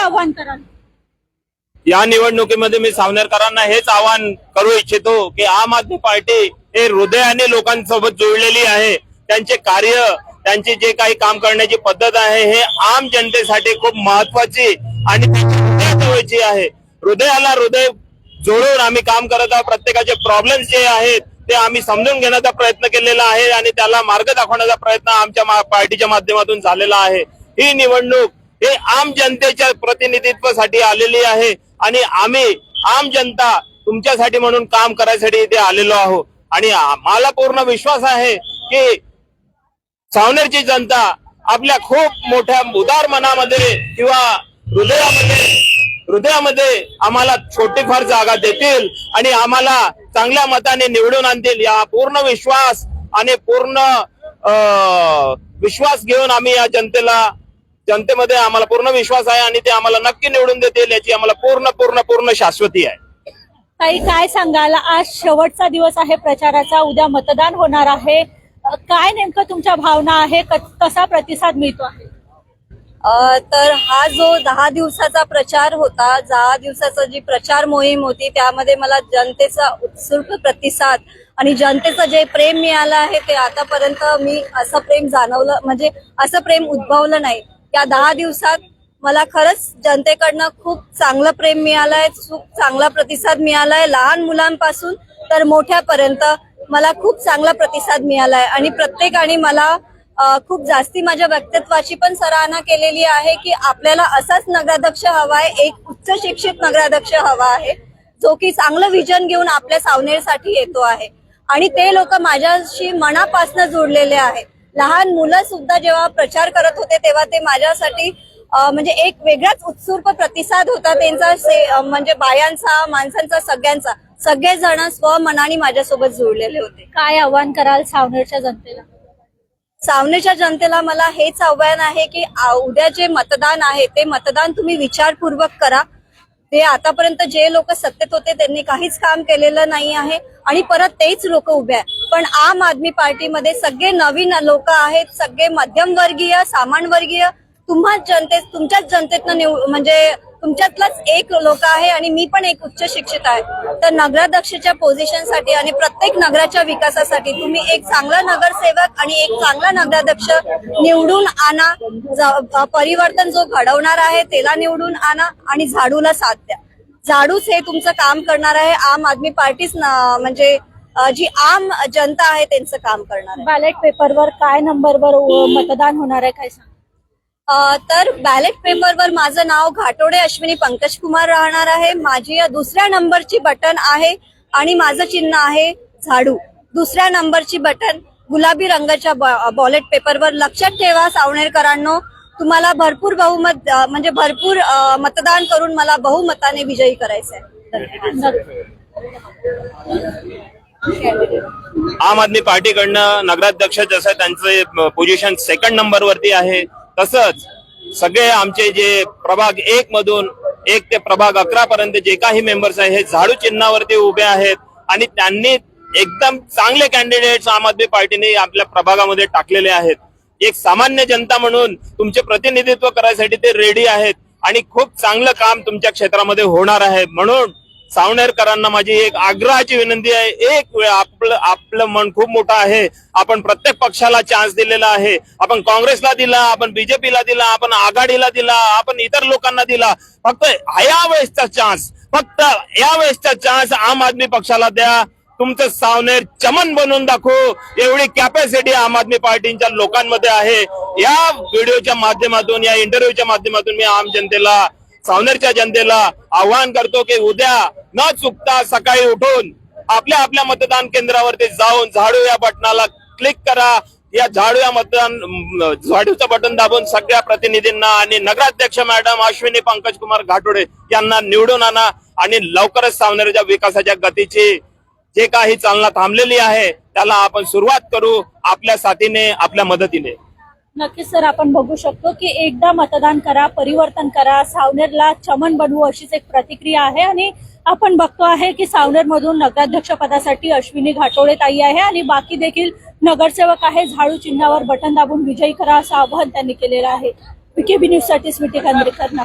आव्हान कराल? या निवडणुकीमध्ये मी सावनेरकरांना हेच आवाहन करू इच्छितो की आम आदमी पार्टी हे हृदयाने लोकांसोबत जोडलेली आहे. त्यांचे कार्य, त्यांची जे काही काम करण्याची पद्धत आहे हे आम जनतेसाठी खूप महत्वाची आणि हृदयाजवळची आहे. हृदयाला हृदय जोडून आम्ही काम करत आहोत. प्रत्येकाचे प्रॉब्लेम्स जे आहेत ते आम्ही समजून घेण्याचा प्रयत्न केलेला आहे आणि त्याला मार्ग दाखवण्याचा प्रयत्न आमच्या पार्टीच्या माध्यमातून झालेला आहे. ही निवडणूक हे आम जनतेच्या प्रतिनिधित्वासाठी आलेली आहे आणि आम्ही आम जनता तुमच्यासाठी म्हणून काम करायसाठी इथे आलेलो आहोत. आणि मला पूर्ण विश्वास आहे की सावनेरची जनता आपल्या खूप मोठ्या उदार मनामध्ये किंवा हृदयामध्ये आम्हाला छोटीफार जागा देतील आणि आम्हाला चांगल्या मताने निवडून आणतील. या पूर्ण विश्वास आणि पूर्ण विश्वास घेऊन आम्ही या जनतेमध्ये आम्हाला पूर्ण विश्वास आहे आणि ते आम्हाला नक्की निवडून देतील याची आम्हाला पूर्ण शाश्वती आहे. ताई, काय सांगाल? आज शेवटचा दिवस आहे प्रचाराचा, उद्या मतदान होणार आहे. काय नेमकं तुमच्या भावना आहे, कसा प्रतिसाद मिळतो आहे? तर हा जो 10 दिवसाचा प्रचार होता, 10 दिवसाचा जी प्रचार मोहीम होती, त्यामध्ये मला जनतेचा उत्स्फूर्त प्रतिसाद आणि जनतेचं जे प्रेम मिळालं आहे ते आतापर्यंत मी असं प्रेम जाणवलं, म्हणजे असं प्रेम उद्भवलं नाही. या 10 दिवसात मला खरंच जनतेकडनं खूप चांगलं प्रेम मिळालंय, खूप चांगला प्रतिसाद मिळालाय. लहान मुलांपासून तर मोठ्यापर्यंत मला खूप चांगला प्रतिसाद मिळालाय आणि प्रत्येकाने मला खूप जास्ती माझ्या व्यक्तित्वाची पण सराहना केलेली आहे की आपल्याला असाच नगराध्यक्ष हवा आहे, एक उच्च शिक्षित नगराध्यक्ष हवा आहे जो की चांगलं विजन घेऊन आपल्या सावनेरसाठी येतो आहे. आणि ते लोक माझ्याशी मनापासून जोडलेले आहेत. लहान मुलं सुद्धा जेव्हा प्रचार करत होते तेव्हा ते माझ्यासाठी म्हणजे एक वेगळाच उत्स्फूर्त प्रतिसाद होता त्यांचा, म्हणजे बायांचा, माणसांचा, सगळेजण स्वमनाने माझ्यासोबत जोडलेले होते. काय आव्हान कराल सावनेरच्या जनतेला? सावनेरच्या जनतेला मला हेच आव्हान आहे की उद्या जे मतदान आहे ते मतदान तुम्ही विचारपूर्वक करा. ते आतापर्यंत जे लोक सत्तेत होते त्यांनी काहीच काम केलेलं नाही आहे आणि परत तेच लोक उभे आहे. पण आम आदमी पार्टीमध्ये सगळे नवीन लोक आहेत, सगळे मध्यमवर्गीय, सामान्यवर्गीय, तुमच्याच जनतेतनं म्हणजे तुमच्यातलाच एक लोक आहे आणि मी पण एक उच्च शिक्षित आहे. तर नगराध्यक्षाच्या पोझिशनसाठी आणि प्रत्येक नगराच्या विकासासाठी तुम्ही एक चांगला नगरसेवक आणि एक चांगला नगराध्यक्ष निवडून आणा. परिवर्तन जो घडवणार आहे त्याला निवडून आणा आणि झाडूला साथ द्या. झाडूच हे तुमचं काम करणार आहे. आम आदमी पार्टीच म्हणजे जी आम जनता आहे त्यांचं काम करणार आहे. बॅलेट पेपरवर काय नंबरवर मतदान होणार आहे, काय सांग? तर बॅलेट पेपरवर माझं नाव घाटोडे अश्विनी पंकज कुमार राहणार आहे. माझी 2ऱ्या नंबरची बटन आहे आणि माझं चिन्ह आहे झाडू. 2ऱ्या नंबरची बटन गुलाबी रंगाच्या बॅलेट पेपरवर. लक्षात ठेवा सावनेरकरांनो, तुम्हाला भरपूर बहुमत म्हणजे भरपूर मतदान करून मला बहुमताने विजयी करायचंय. आम आदमी पार्टीकडनं नगराध्यक्ष जसं त्यांचे पोझिशन 2nd नंबरवरती आहे, तसंच सगळे आमचे जे प्रभाग 1 मधून 1 ते प्रभाग 11 पर्यंत जे काही मेंबर्स आहेत हे झाडू चिन्हावरती उभे आहेत आणि त्यांनी एकदम चांगले कॅन्डिडेट्स आम आदमी पार्टीने आपल्या प्रभागामध्ये टाकलेले आहेत. एक सामान्य जनता म्हणून तुमचे प्रतिनिधित्व करायसाठी ते रेडी आहेत आणि खूप चांगलं काम तुमच्या क्षेत्रामध्ये होणार आहे. म्हणून सावनेरकरांना माझी एक आग्रहाची विनंती आहे, एक वेळ आपलं मन खूप मोठं आहे. आपण प्रत्येक पक्षाला चान्स दिलेला आहे. आपण काँग्रेसला दिला, आपण बीजेपीला दिला, आपण आघाडीला दिला, आपण इतर लोकांना दिला. फक्त यावेळेसचा चान्स आम आदमी पक्षाला द्या. तुमचं सावनेर चमन बनवून दाखवू एवढी कॅपॅसिटी आम आदमी पार्टीच्या लोकांमध्ये आहे. या व्हिडिओच्या माध्यमातून, या इंटरव्ह्यूच्या माध्यमातून मी आम जनतेला, सावनेरच्या जनतेला आवाहन करतो की उद्या न चुकता सकाळी उठून आपल्या मतदान केंद्रावरती जाऊन झाडू या बटनाला क्लिक करा. या झाडूचं बटन दाबून सगळ्या प्रतिनिधींना आणि नगराध्यक्ष मॅडम अश्विनी पंकज कुमार घाटोडे यांना निवडून आणा आणि लवकरच सावनेरच्या विकासाच्या गतीची जे काही चालना थांबलेली आहे त्याला आपण सुरुवात करू आपल्या साथीने, आपल्या मदतीने. नक्कीच सर, आपण बघू शकतो की एकदा मतदान करा, परिवर्तन करा, सावनेरला चमन बनवू अशीच एक प्रतिक्रिया आहे. आणि आपण बघतो आहे की सावनेर मधून नगराध्यक्ष पदासाठी अश्विनी घाटोडे ताई आहे आणि बाकी देखील नगरसेवक आहे. झाडू चिन्हावर बटन दाबून विजयी करा असं आवाहन त्यांनी केलेलं आहे. पीकेबी न्यूज साठी स्मिती खानदेकर.